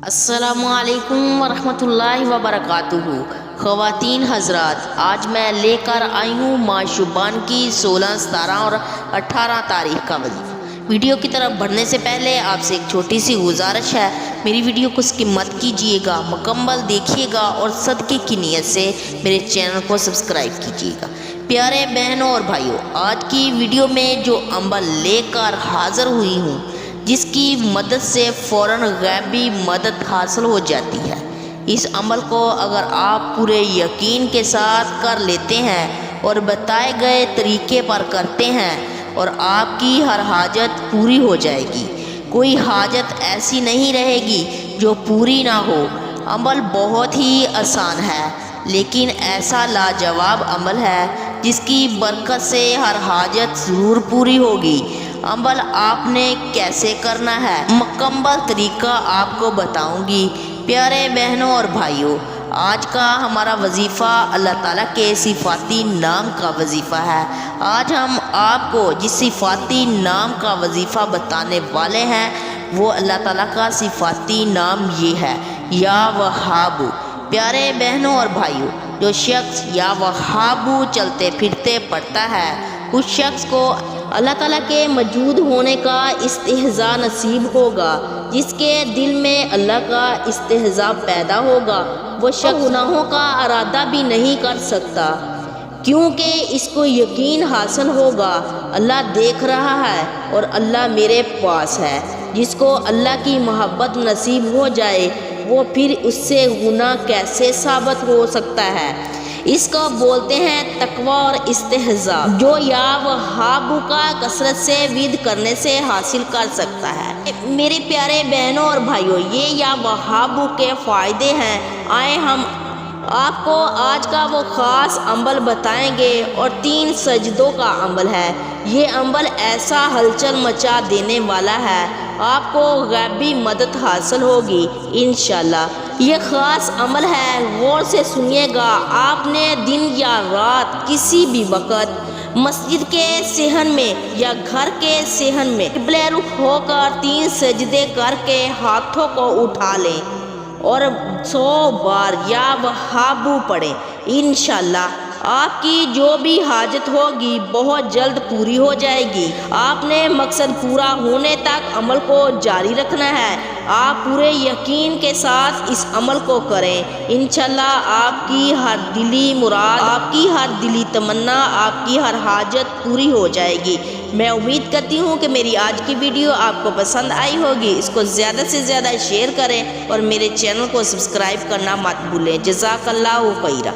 السلام علیکم ورحمۃ اللہ وبرکاتہ۔ خواتین حضرات، آج میں لے کر آئی ہوں ماہ شعبان کی 16، 17 اور 18 تاریخ کا وظیفہ۔ ویڈیو کی طرف بڑھنے سے پہلے آپ سے ایک چھوٹی سی گزارش ہے، میری ویڈیو کو سکپ مت کیجیے گا، مکمل دیکھیے گا اور صدقے کی نیت سے میرے چینل کو سبسکرائب کیجیے گا۔ پیارے بہنوں اور بھائیوں، آج کی ویڈیو میں جو عمل لے کر حاضر ہوئی ہوں، جس کی مدد سے فوراً غیبی مدد حاصل ہو جاتی ہے، اس عمل کو اگر آپ پورے یقین کے ساتھ کر لیتے ہیں اور بتائے گئے طریقے پر کرتے ہیں اور آپ کی ہر حاجت پوری ہو جائے گی۔ کوئی حاجت ایسی نہیں رہے گی جو پوری نہ ہو۔ عمل بہت ہی آسان ہے، لیکن ایسا لاجواب عمل ہے جس کی برکت سے ہر حاجت ضرور پوری ہوگی۔ عمل آپ نے کیسے کرنا ہے، مکمل طریقہ آپ کو بتاؤں گی۔ پیارے بہنوں اور بھائیوں، آج کا ہمارا وظیفہ اللہ تعالیٰ کے صفاتی نام کا وظیفہ ہے۔ آج ہم آپ کو جس صفاتی نام کا وظیفہ بتانے والے ہیں، وہ اللہ تعالیٰ کا صفاتی نام یہ ہے، یا وہاب۔ پیارے بہنوں اور بھائیوں، جو شخص یا وہاب چلتے پھرتے پڑھتا ہے، اس شخص کو اللہ تعالیٰ کے موجود ہونے کا استحضاء نصیب ہوگا۔ جس کے دل میں اللہ کا استحضاء پیدا ہوگا، وہ شخص گناہوں کا ارادہ بھی نہیں کر سکتا، کیونکہ اس کو یقین حاصل ہوگا اللہ دیکھ رہا ہے اور اللہ میرے پاس ہے۔ جس کو اللہ کی محبت نصیب ہو جائے، وہ پھر اس سے گناہ کیسے ثابت ہو سکتا ہے؟ اس کو بولتے ہیں تقوی اور استحضاء، جو یا وہاب کا کثرت سے ورد کرنے سے حاصل کر سکتا ہے۔ میرے پیارے بہنوں اور بھائیوں، یہ یا وہاب کے فائدے ہیں۔ آئے ہم آپ کو آج کا وہ خاص عمل بتائیں گے، اور 3 سجدوں کا عمل ہے۔ یہ عمل ایسا ہلچل مچا دینے والا ہے، آپ کو غیبی مدد حاصل ہوگی انشاءاللہ۔ یہ خاص عمل ہے، غور سے سنیے گا۔ آپ نے دن یا رات کسی بھی وقت مسجد کے صحن میں یا گھر کے صحن میں قبلہ رخ ہو کر 3 سجدے کر کے ہاتھوں کو اٹھا لیں اور 100 بار یا وہاب پڑھیں۔ انشاءاللہ آپ کی جو بھی حاجت ہوگی بہت جلد پوری ہو جائے گی۔ آپ نے مقصد پورا ہونے تک عمل کو جاری رکھنا ہے۔ آپ پورے یقین کے ساتھ اس عمل کو کریں، انشاءاللہ آپ کی ہر دلی مراد، آپ کی ہر دلی تمنا، آپ کی ہر حاجت پوری ہو جائے گی۔ میں امید کرتی ہوں کہ میری آج کی ویڈیو آپ کو پسند آئی ہوگی۔ اس کو زیادہ سے زیادہ شیئر کریں اور میرے چینل کو سبسکرائب کرنا مت بھولیں۔ جزاک اللہ خیرہ۔